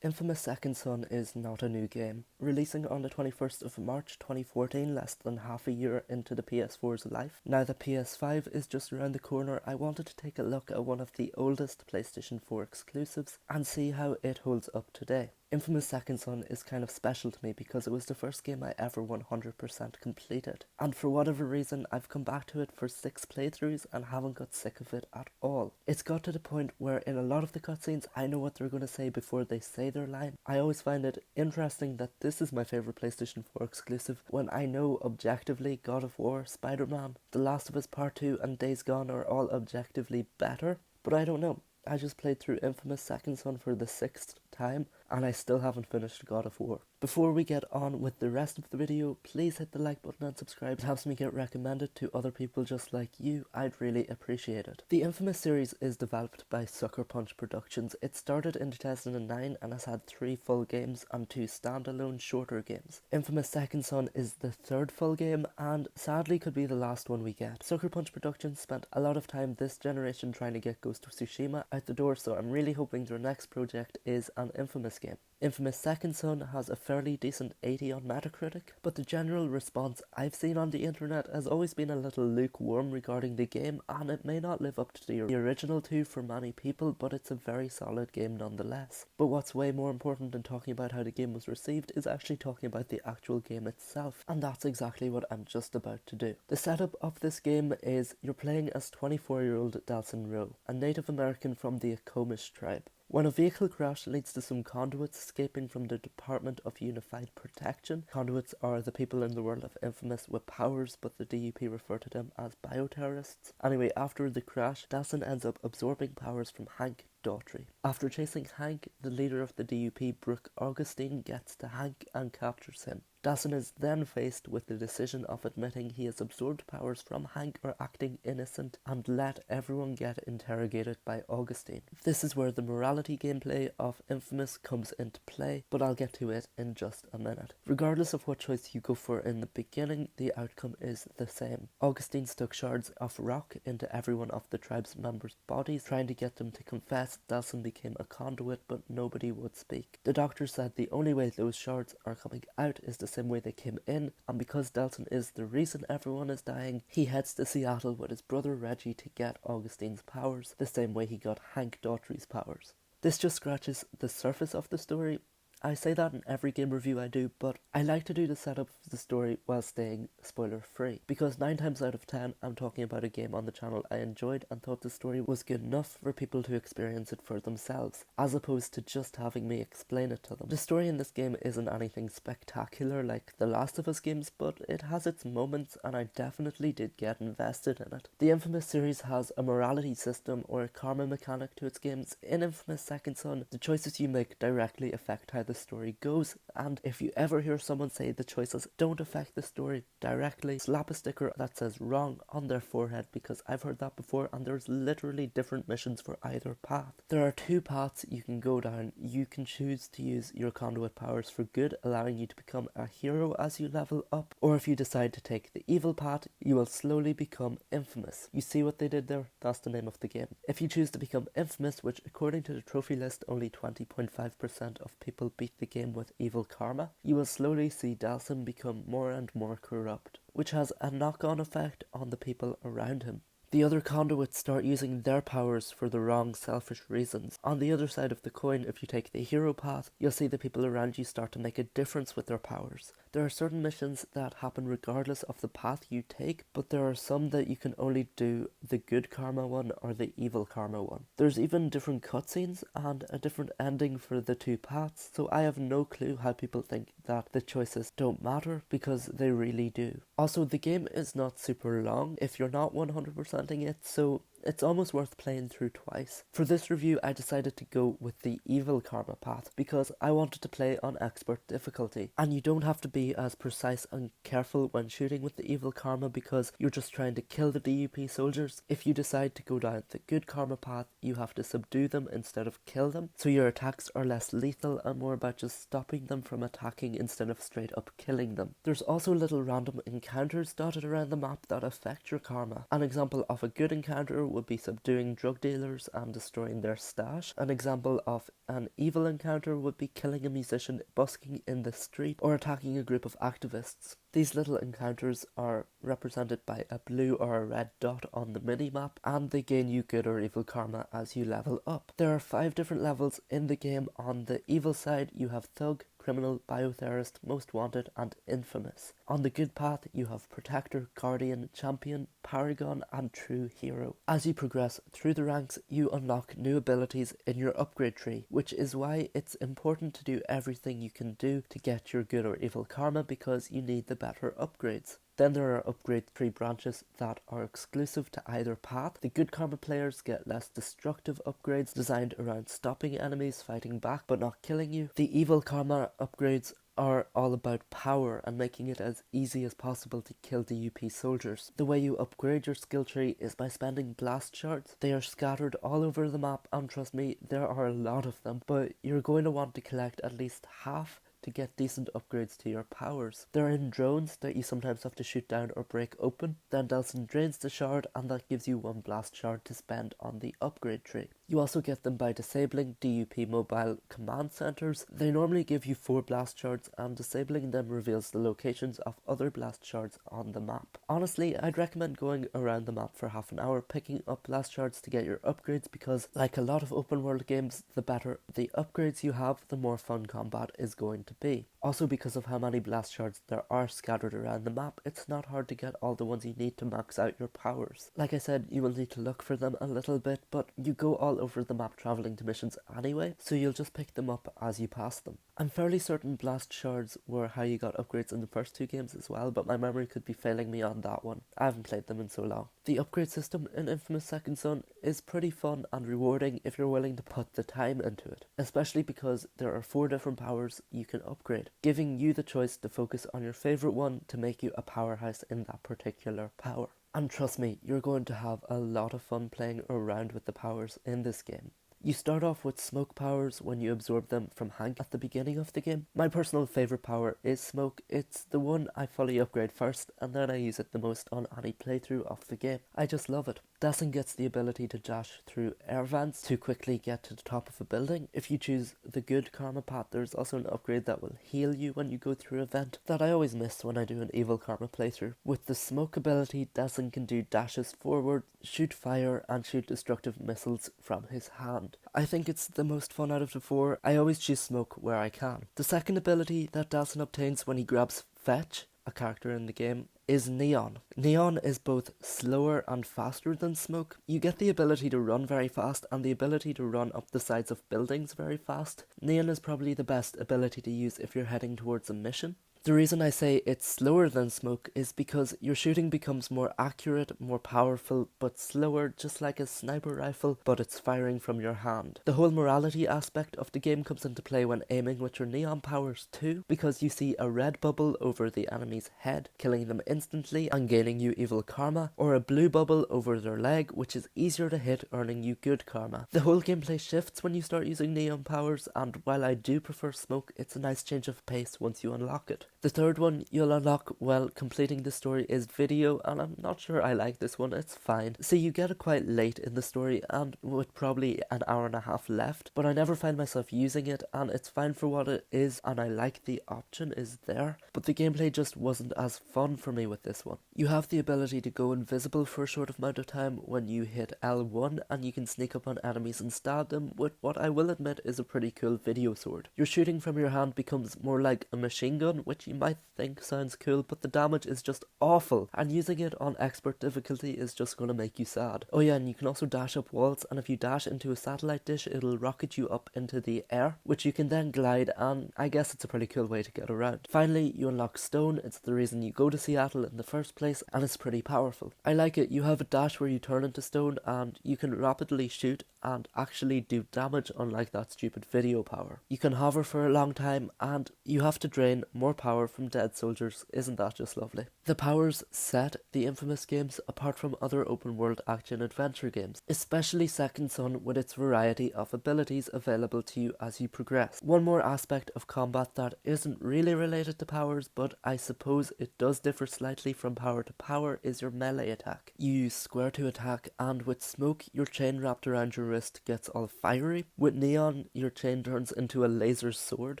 inFamous Second Son is not a new game. Releasing on the 21st of March 2014, less than half a year into the PS4's life. Now that PS5 is just around the corner, I wanted to take a look at one of the oldest PlayStation 4 exclusives and see how it holds up today. inFamous Second Son is kind of special to me because it was the first game I ever 100% completed. And for whatever reason, I've come back to it for 6 playthroughs and haven't got sick of it at all. It's got to the point where in a lot of the cutscenes, I know what they're going to say before they say their line. I always find it interesting that this is my favourite PlayStation 4 exclusive when I know objectively God of War, Spider-Man, The Last of Us Part 2 and Days Gone are all objectively better. But I don't know. I just played through inFamous Second Son for the 6th time and I still haven't finished God of War. Before we get on with the rest of the video, please hit the like button and subscribe. It helps me get recommended to other people just like you. I'd really appreciate it. The inFamous series is developed by Sucker Punch Productions. It started in 2009 and has had 3 full games and 2 standalone shorter games. inFamous Second Son is the 3rd full game and sadly could be the last one we get. Sucker Punch Productions spent a lot of time this generation trying to get Ghost of Tsushima out the door, so I'm really hoping their next project is an inFamous game. inFamous Second Son has a fairly decent 80 on Metacritic, but the general response I've seen on the internet has always been a little lukewarm regarding the game, and it may not live up to the original 2 for many people, but it's a very solid game nonetheless. But what's way more important than talking about how the game was received is actually talking about the actual game itself, and that's exactly what I'm just about to do. The setup of this game is you're playing as 24-year-old Delson Rowe, a Native American from the Akomish tribe. When a vehicle crash leads to some conduits escaping from the Department of Unified Protection. Conduits are the people in the world of inFamous with powers, but the DUP refer to them as bioterrorists. Anyway, after the crash, Delson ends up absorbing powers from Hank Daughtry. After chasing Hank, the leader of the DUP, Brooke Augustine, gets to Hank and captures him. Delson is then faced with the decision of admitting he has absorbed powers from Hank or acting innocent and let everyone get interrogated by Augustine. This is where the morality gameplay of inFamous comes into play, but I'll get to it in just a minute. Regardless of what choice you go for in the beginning, the outcome is the same. Augustine stuck shards of rock into every one of the tribe's members' bodies, trying to get them to confess. Delson became a conduit, but nobody would speak. The doctor said the only way those shards are coming out is the same way they came in, and because Delson is the reason everyone is dying, he heads to Seattle with his brother Reggie to get Augustine's powers, the same way he got Hank Daughtry's powers. This just scratches the surface of the story. I say that in every game review I do, but I like to do the setup of the story while staying spoiler free, because 9 times out of 10 I'm talking about a game on the channel I enjoyed and thought the story was good enough for people to experience it for themselves, as opposed to just having me explain it to them. The story in this game isn't anything spectacular like the Last of Us games, but it has its moments and I definitely did get invested in it. The inFamous series has a morality system or a karma mechanic to its games. In inFamous Second Son, the choices you make directly affect how the story goes, and if you ever hear someone say the choices don't affect the story directly, slap a sticker that says wrong on their forehead, because I've heard that before and there's literally different missions for either path. There are 2 paths you can go down. You can choose to use your conduit powers for good, allowing you to become a hero as you level up, or if you decide to take the evil path, you will slowly become inFamous. You see what they did there? That's the name of the game. If you choose to become inFamous, which according to the trophy list only 20.5% of people beat the game with evil karma, you will slowly see Delson become more and more corrupt, which has a knock-on effect on the people around him. The other conduits start using their powers for the wrong, selfish reasons. On the other side of the coin, if you take the hero path, you'll see the people around you start to make a difference with their powers. There are certain missions that happen regardless of the path you take, but there are some that you can only do the good karma one or the evil karma one. There's even different cutscenes and a different ending for the 2 paths, so I have no clue how people think that the choices don't matter, because they really do. Also, the game is not super long if you're not 100%ing it, so it's almost worth playing through twice. For this review, I decided to go with the evil karma path because I wanted to play on expert difficulty. And you don't have to be as precise and careful when shooting with the evil karma because you're just trying to kill the DUP soldiers. If you decide to go down the good karma path, you have to subdue them instead of kill them. So your attacks are less lethal and more about just stopping them from attacking instead of straight up killing them. There's also little random encounters dotted around the map that affect your karma. An example of a good encounter would be subduing drug dealers and destroying their stash. An example of an evil encounter would be killing a musician busking in the street or attacking a group of activists. These little encounters are represented by a blue or a red dot on the mini-map, and they gain you good or evil karma as you level up. There are 5 different levels in the game. On the evil side, you have Thug, Criminal, Biotherist, Most Wanted, and inFamous. On the good path, you have Protector, Guardian, Champion, Paragon, and True Hero. As you progress through the ranks, you unlock new abilities in your upgrade tree, which is why it's important to do everything you can do to get your good or evil karma, because you need the better upgrades. Then there are upgrade tree branches that are exclusive to either path. The good karma players get less destructive upgrades designed around stopping enemies fighting back but not killing you. The evil karma upgrades are all about power and making it as easy as possible to kill DUP soldiers. The way you upgrade your skill tree is by spending blast shards. They are scattered all over the map, and trust me, there are a lot of them, but you're going to want to collect at least half to get decent upgrades to your powers. They're in drones that you sometimes have to shoot down or break open. Then Delson drains the shard, and that gives you 1 blast shard to spend on the upgrade tree. You also get them by disabling DUP mobile command centers. They normally give you 4 blast shards, and disabling them reveals the locations of other blast shards on the map. Honestly, I'd recommend going around the map for half an hour picking up blast shards to get your upgrades, because like a lot of open world games, the better the upgrades you have, the more fun combat is going to be. Also, because of how many blast shards there are scattered around the map, it's not hard to get all the ones you need to max out your powers. Like I said, you will need to look for them a little bit, but you go all over the map travelling to missions anyway, so you'll just pick them up as you pass them. I'm fairly certain blast shards were how you got upgrades in the first 2 games as well, but my memory could be failing me on that one. I haven't played them in so long. The upgrade system in inFamous Second Son is pretty fun and rewarding if you're willing to put the time into it, especially because there are 4 different powers you can upgrade, giving you the choice to focus on your favourite one to make you a powerhouse in that particular power. And trust me, you're going to have a lot of fun playing around with the powers in this game. You start off with smoke powers when you absorb them from Hank at the beginning of the game. My personal favourite power is smoke. It's the one I fully upgrade first, and then I use it the most on any playthrough of the game. I just love it. Dassen gets the ability to dash through air vents to quickly get to the top of a building. If you choose the good karma path, there's also an upgrade that will heal you when you go through a vent that I always miss when I do an evil karma playthrough. With the smoke ability, Dassen can do dashes forward, shoot fire, and shoot destructive missiles from his hand. I think it's the most fun out of the 4. I always choose smoke where I can. The second ability that Dassen obtains when he grabs Fetch, a character in the game, is Neon. Neon is both slower and faster than smoke. You get the ability to run very fast and the ability to run up the sides of buildings very fast. Neon is probably the best ability to use if you're heading towards a mission. The reason I say it's slower than smoke is because your shooting becomes more accurate, more powerful, but slower, just like a sniper rifle, but it's firing from your hand. The whole morality aspect of the game comes into play when aiming with your neon powers too, because you see a red bubble over the enemy's head, killing them instantly and gaining you evil karma, or a blue bubble over their leg, which is easier to hit, earning you good karma. The whole gameplay shifts when you start using neon powers, and while I do prefer smoke, it's a nice change of pace once you unlock it. The third one you'll unlock while completing the story is video, and I'm not sure I like this one, it's fine. See, you get it quite late in the story and with probably an hour and a half left, but I never find myself using it, and it's fine for what it is, and I like the option is there, but the gameplay just wasn't as fun for me with this one. You have the ability to go invisible for a short amount of time when you hit L1, and you can sneak up on enemies and stab them with what I will admit is a pretty cool video sword. Your shooting from your hand becomes more like a machine gun, which you might think sounds cool, but the damage is just awful, and using it on expert difficulty is just going to make you sad. Oh yeah, and you can also dash up walls, and if you dash into a satellite dish, it'll rocket you up into the air, which you can then glide, and I guess it's a pretty cool way to get around. Finally, you unlock stone. It's the reason you go to Seattle in the first place, and it's pretty powerful. I like it. You have a dash where you turn into stone, and you can rapidly shoot and actually do damage, unlike that stupid video power. You can hover for a long time, and you have to drain more power power from dead soldiers. Isn't that just lovely? The powers set the inFamous games apart from other open world action adventure games, especially Second Son with its variety of abilities available to you as you progress. One more aspect of combat that isn't really related to powers, but I suppose it does differ slightly from power to power, is your melee attack. You use square to attack, and with smoke your chain wrapped around your wrist gets all fiery. With neon your chain turns into a laser sword.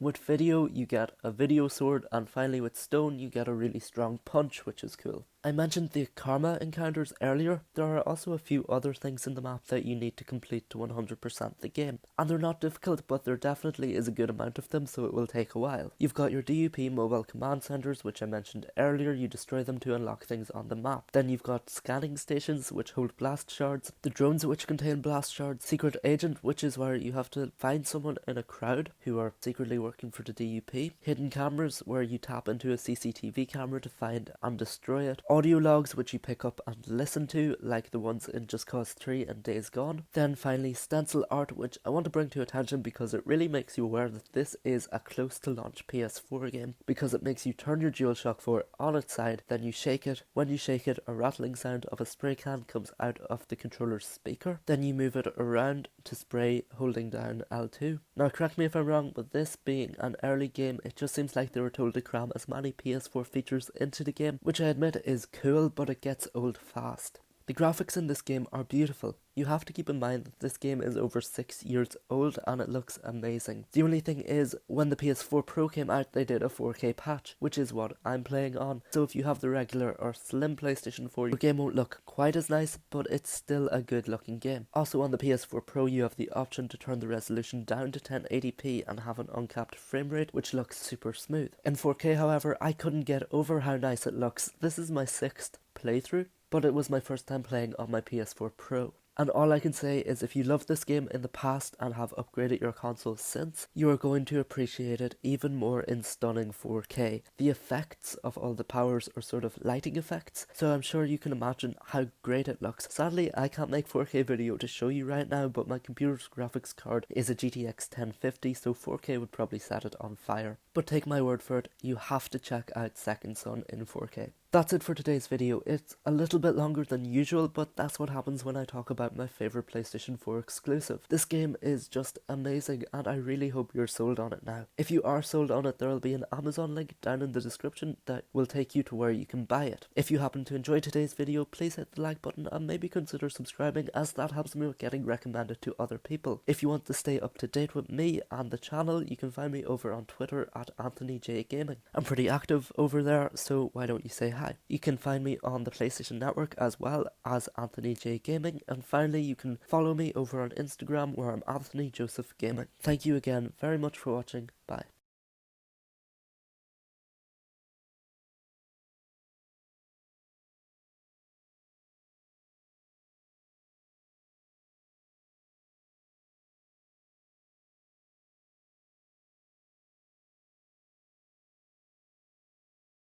With video you get a video sword, and finally with stone you get a really strong punch, which is cool. I mentioned the karma encounters earlier. There are also a few other things in the map that you need to complete to 100% the game, and they're not difficult, but there definitely is a good amount of them, so it will take a while. You've got your DUP mobile command centers, which I mentioned earlier. You destroy them to unlock things on the map. Then you've got scanning stations, which hold blast shards, the drones which contain blast shards, secret agent, which is where you have to find someone in a crowd who are secretly working for the DUP, hidden cameras, where you tap into a CCTV camera to find and destroy it, audio logs which you pick up and listen to, like the ones in Just Cause 3 and Days Gone. Then finally stencil art, which I want to bring to attention because it really makes you aware that this is a close to launch PS4 game, because it makes you turn your DualShock 4 on its side, then you shake it. When you shake it, a rattling sound of a spray can comes out of the controller's speaker. Then you move it around to spray holding down L2. Now correct me if I'm wrong, but this being an early game, it just seems like they were told to cram as many PS4 features into the game, which I admit is cool, but it gets old fast. The graphics in this game are beautiful. You have to keep in mind that this game is over 6 years old and it looks amazing. The only thing is, when the PS4 Pro came out, they did a 4K patch, which is what I'm playing on. So if you have the regular or slim PlayStation 4, your game won't look quite as nice, but it's still a good looking game. Also on the PS4 Pro, you have the option to turn the resolution down to 1080p and have an uncapped frame rate, which looks super smooth. In 4K, however, I couldn't get over how nice it looks. This is my 6th playthrough, but it was my first time playing on my PS4 Pro. And all I can say is, if you loved this game in the past and have upgraded your console since, you are going to appreciate it even more in stunning 4K. The effects of all the powers are sort of lighting effects, so I'm sure you can imagine how great it looks. Sadly, I can't make 4K video to show you right now, but my computer's graphics card is a GTX 1050, so 4K would probably set it on fire. But take my word for it, you have to check out Second Son in 4K. That's it for today's video. It's a little bit longer than usual, but that's what happens when I talk about my favourite PlayStation 4 exclusive. This game is just amazing, and I really hope you're sold on it now. If you are sold on it, there will be an Amazon link down in the description that will take you to where you can buy it. If you happen to enjoy today's video, please hit the like button and maybe consider subscribing, as that helps me with getting recommended to other people. If you want to stay up to date with me and the channel, you can find me over on Twitter at AnthonyJGaming. I'm pretty active over there, so why don't you say hi? You can find me on the PlayStation Network as well as AnthonyJGaming, and finally you can follow me over on Instagram where I'm AnthonyJosephGaming. Thank you again very much for watching. Bye.